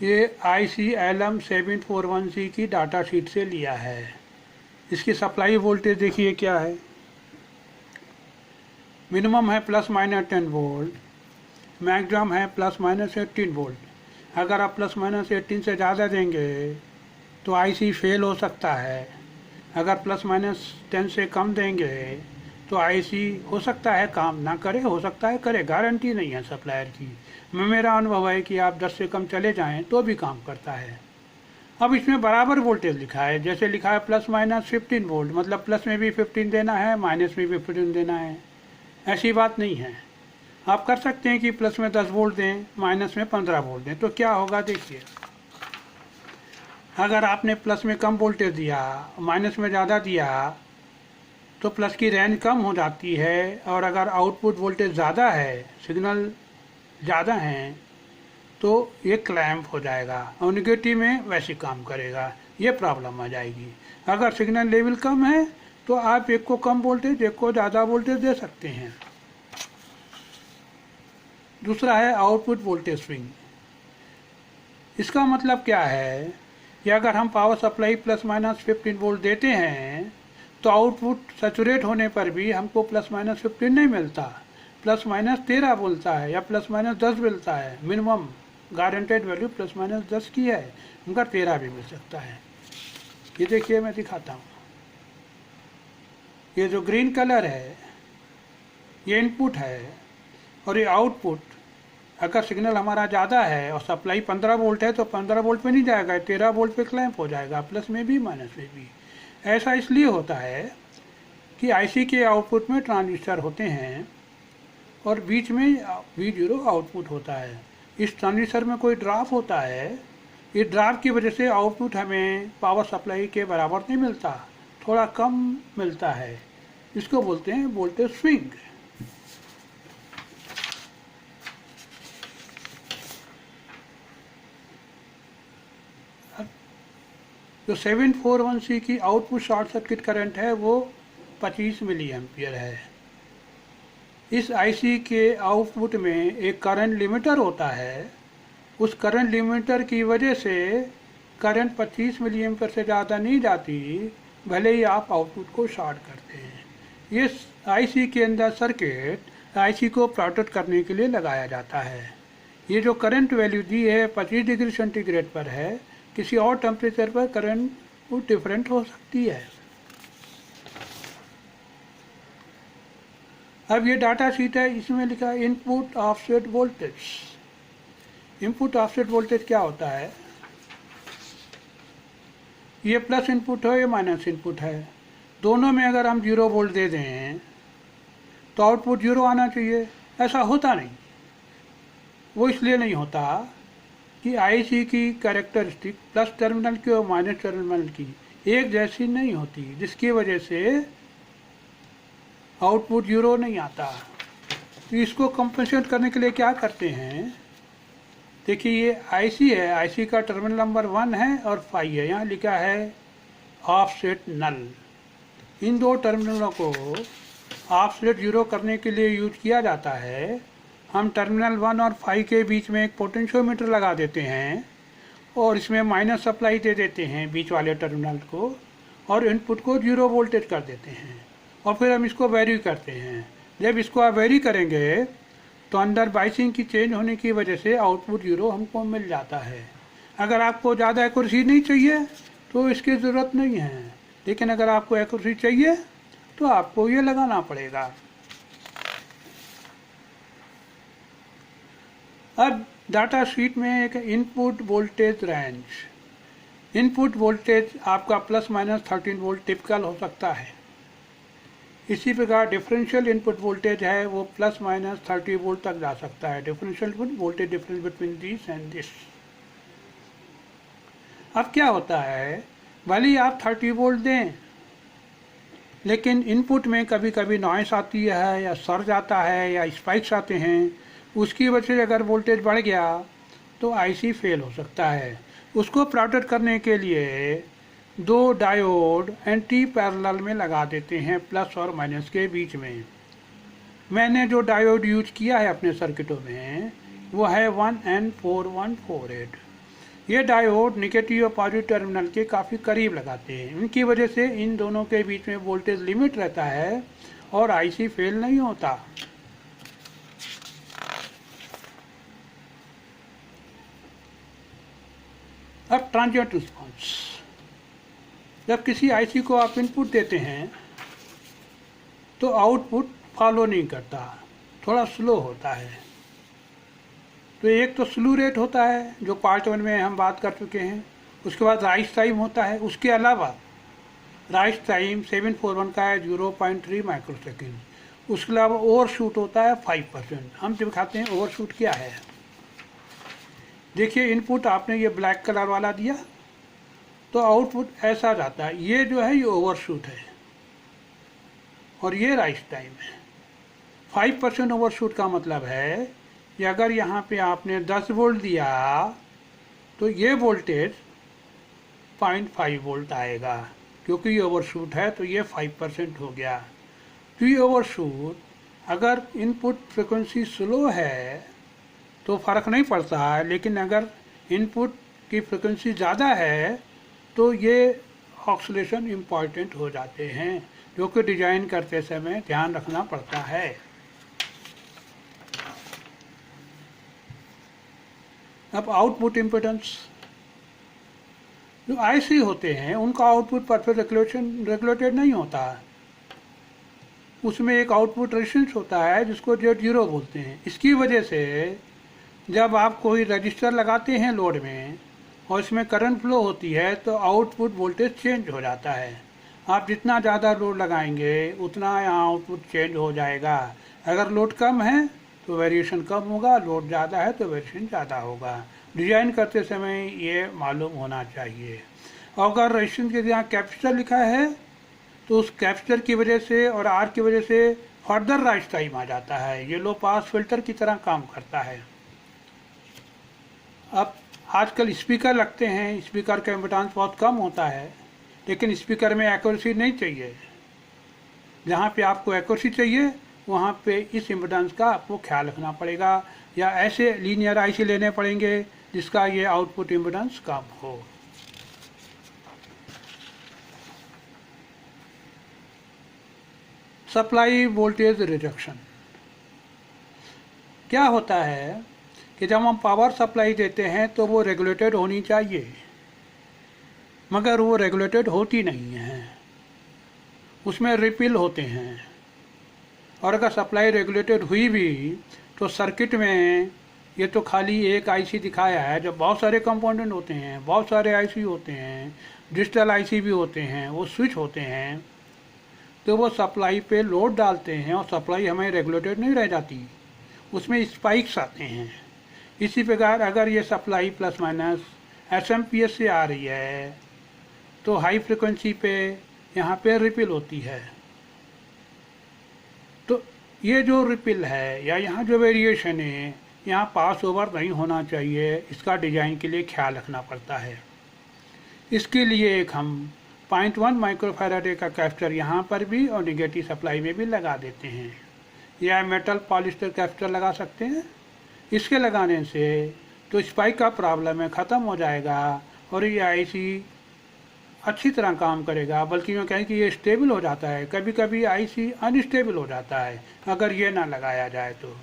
ये IC LM741C की data sheet से लिया है। इसकी सप्लाई वोल्टेज देखिए क्या है। मिनिमम है ±10 वोल्ट, मैक्सिमम है ±18 वोल्ट। अगर आप ±18 से ज़्यादा देंगे तो IC फेल हो सकता है। अगर ±10 से कम देंगे तो IC हो सकता है काम ना करे, हो सकता है करे, गारंटी नहीं है सप्लायर की। मेरा अनुभव है कि आप 10 से कम चले जाएं तो भी काम करता है। अब इसमें बराबर वोल्टेज लिखा है, जैसे लिखा है ±15 वोल्ट, मतलब प्लस में भी 15 देना है, माइनस में भी 15 देना है। ऐसी बात नहीं है। आप कर सकते हैं कि प्लस में 10 वोल्ट दें, माइनस में 15 वोल्ट दें। तो क्या होगा देखिए, अगर आपने प्लस में कम वोल्टेज दिया, माइनस में ज़्यादा दिया, तो प्लस की रेंज कम हो जाती है। और अगर आउटपुट वोल्टेज ज़्यादा है, सिग्नल ज़्यादा हैं, तो ये क्लैम्प हो जाएगा और निगेटिव में वैसे काम करेगा, ये प्रॉब्लम आ जाएगी। अगर सिग्नल लेवल कम है तो आप एक को कम वोल्टेज, एक को ज़्यादा वोल्टेज दे सकते हैं। दूसरा है आउटपुट वोल्टेज स्विंग। इसका मतलब क्या है कि अगर हम पावर सप्लाई ±15 वोल्ट देते हैं तो आउटपुट सैचुरेट होने पर भी हमको ±15 नहीं मिलता, ±13 बोलता है या ±10 मिलता है। मिनिमम गारंटेड वैल्यू ±10 की है, मगर 13 भी मिल सकता है। ये देखिए मैं दिखाता हूँ। ये जो ग्रीन कलर है ये इनपुट है और ये आउटपुट। अगर सिग्नल हमारा ज़्यादा है और सप्लाई 15 वोल्ट है तो 15 वोल्ट पे नहीं जाएगा, 13 वोल्ट पे क्लैंप हो जाएगा, प्लस में भी माइनस में भी। ऐसा इसलिए होता है कि IC के आउटपुट में ट्रांजिस्टर होते हैं और बीच में V0 आउटपुट होता है। इस ट्रांजिस्टर में कोई ड्रॉप होता है, इस ड्रॉप की वजह से आउटपुट हमें पावर सप्लाई के बराबर नहीं मिलता, थोड़ा कम मिलता है। इसको बोलते हैं वोल्टेज स्विंग। जो 741C की आउटपुट शॉर्ट सर्किट करंट है वो 25 मिली एम्पियर है। इस IC के आउटपुट में एक करंट लिमिटर होता है। उस करंट लिमिटर की वजह से करंट 25 मिली एम्पियर से ज़्यादा नहीं जाती, भले ही आप आउटपुट को शॉर्ट करते हैं। ये IC के अंदर सर्किट IC को प्रोटेक्ट करने के लिए लगाया जाता है। ये जो करंट वैल्यू दी है 25 डिग्री सेंटीग्रेड पर है, किसी और टेम्परेचर पर करंट वो डिफरेंट हो सकती है। अब ये डाटा शीट है, इसमें लिखा है input offset voltage. Input offset voltage क्या होता है? ये प्लस इनपुट है, ये माइनस इनपुट है। दोनों में अगर हम 0 वोल्ट दे दें तो आउटपुट 0 आना चाहिए। ऐसा होता नहीं। वो इसलिए नहीं होता कि IC की कैरेक्टरिस्टिक प्लस टर्मिनल की और माइनस टर्मिनल की एक जैसी नहीं होती, जिसकी वजह से आउटपुट 0 नहीं आता। तो इसको कंपनसेट करने के लिए क्या करते हैं, देखिए ये IC है, IC का टर्मिनल नंबर 1 है और 5 है, यहाँ लिखा है ऑफसेट नल। इन दो टर्मिनलों को ऑफसेट 0 करने के लिए यूज किया जाता है। हम टर्मिनल 1 और 5 के बीच में एक पोटेंशियोमीटर लगा देते हैं और इसमें माइनस सप्लाई दे देते हैं बीच वाले टर्मिनल को, और इनपुट को 0 वोल्टेज कर देते हैं और फिर हम इसको वेरी करते हैं। जब इसको आप वेरी करेंगे तो अंदर बाइसिंग की चेंज होने की वजह से आउटपुट 0 हमको मिल जाता है। अगर आपको ज़्यादा एक्यूरेसी नहीं चाहिए तो इसकी ज़रूरत नहीं है, लेकिन अगर आपको एक्यूरेसी चाहिए तो आपको ये लगाना पड़ेगा। अब डाटा शीट में एक input voltage range. Input voltage आपका ±13 वोल्ट टिपिकल हो सकता है। इसी प्रकार डिफरेंशियल इनपुट वोल्टेज है, वो ±30 वोल्ट तक जा सकता है। Differential voltage difference between this and this. अब क्या होता है, भले ही आप 30 वोल्ट दें, लेकिन इनपुट में कभी कभी नॉइस आती है या सर्ज आता है या स्पाइक्स आते हैं। उसकी वजह से अगर वोल्टेज बढ़ गया तो IC फेल हो सकता है। उसको प्रोटेक्ट करने के लिए 2 डायोड एंटी पैरेलल में लगा देते हैं, प्लस और माइनस के बीच में। मैंने जो डायोड यूज किया है अपने सर्किटों में वो है 1N4148। ये डायोड निगेटिव और पॉजिटिव टर्मिनल के काफ़ी करीब लगाते हैं। इनकी वजह से इन दोनों के बीच में वोल्टेज लिमिट रहता है और आईसी फेल नहीं होता। अब ट्रांजिएंट रिस्पॉन्स, जब किसी आईसी को आप इनपुट देते हैं तो आउटपुट फॉलो नहीं करता, थोड़ा स्लो होता है। तो एक तो स्लू रेट होता है जो पार्ट 1 में हम बात कर चुके हैं। उसके बाद राइज टाइम होता है। उसके अलावा राइज टाइम 741 का है 0.3 माइक्रोसेकेंड। उसके अलावा ओवरशूट होता है 5%। हम दिखाते हैं ओवरशूट क्या है। देखिए इनपुट आपने ये ब्लैक कलर वाला दिया तो आउटपुट ऐसा जाता है। ये जो है ये ओवरशूट है और ये राइज टाइम है। 5% ओवरशूट का मतलब है कि अगर यहाँ पे आपने 10 वोल्ट दिया तो ये वोल्टेज 0.5 वोल्ट आएगा, क्योंकि ये ओवरशूट है तो ये 5% हो गया। तो ये ओवरशूट अगर इनपुट फ्रिक्वेंसी स्लो है तो फ़र्क नहीं पड़ता है, लेकिन अगर इनपुट की फ्रिक्वेंसी ज़्यादा है तो ये ऑक्सीलेशन इम्पॉर्टेंट हो जाते हैं, जो कि डिज़ाइन करते समय ध्यान रखना पड़ता है। अब आउटपुट इम्पिडेंस, जो आईसी होते हैं उनका आउटपुट परफेक्ट रेगुलेटेड नहीं होता है। उसमें एक आउटपुट रेजिस्टेंस होता है जिसको Z0 बोलते हैं। इसकी वजह से जब आप कोई रजिस्टर लगाते हैं लोड में और इसमें करंट फ्लो होती है तो आउटपुट वोल्टेज चेंज हो जाता है। आप जितना ज़्यादा लोड लगाएंगे उतना यहाँ आउटपुट चेंज हो जाएगा। अगर लोड कम है तो वेरिएशन कम होगा, लोड ज़्यादा है तो वेरिएशन ज़्यादा होगा। डिज़ाइन करते समय ये मालूम होना चाहिए। और अगर रेजिस्टेंस के यहाँ कैपेसिटर लिखा है तो उस कैपेसिटर की वजह से और आर की वजह से फर्दर राइज टाइम आ जाता है। ये लो पास फिल्टर की तरह काम करता है। अब आजकल स्पीकर लगते हैं, स्पीकर का इम्पिडेंस बहुत कम होता है, लेकिन स्पीकर में एक्यूरेसी नहीं चाहिए। जहाँ पे आपको एक्यूरेसी चाहिए वहाँ पे इस इम्पिडेंस का आपको ख्याल रखना पड़ेगा, या ऐसे लीनियर आईसी लेने पड़ेंगे जिसका ये आउटपुट इम्पिडेंस कम हो। सप्लाई वोल्टेज रिडक्शन क्या होता है कि जब हम पावर सप्लाई देते हैं तो वो रेगुलेटेड होनी चाहिए, मगर वो रेगुलेटेड होती नहीं है, उसमें रिपिल होते हैं। और अगर सप्लाई रेगुलेटेड हुई भी तो सर्किट में ये तो खाली एक आईसी दिखाया है, जब बहुत सारे कंपोनेंट होते हैं, बहुत सारे आईसी होते हैं, डिजिटल आईसी भी होते हैं, वो स्विच होते हैं, तो वो सप्लाई पे लोड डालते हैं और सप्लाई हमें रेगुलेटेड नहीं रह जाती, उसमें स्पाइक्स आते हैं। इसी प्रकार अगर ये सप्लाई प्लस माइनस एसएमपीएस से आ रही है तो हाई फ्रिक्वेंसी पे यहाँ पे रिपिल होती है। तो ये जो रिपिल है या यहाँ जो वेरिएशन है, यहाँ पास ओवर नहीं होना चाहिए। इसका डिज़ाइन के लिए ख्याल रखना पड़ता है। इसके लिए एक हम 0.1 माइक्रोफैराडे का कैपेसिटर यहाँ पर भी और निगेटिव सप्लाई में भी लगा देते हैं, या मेटल पॉलिस्टर कैपेसिटर लगा सकते हैं। इसके लगाने से तो स्पाइक का प्रॉब्लम है ख़त्म हो जाएगा और ये आईसी अच्छी तरह काम करेगा। बल्कि मैं कहें कि ये स्टेबल हो जाता है। कभी कभी आईसी अनस्टेबल हो जाता है अगर ये ना लगाया जाए तो।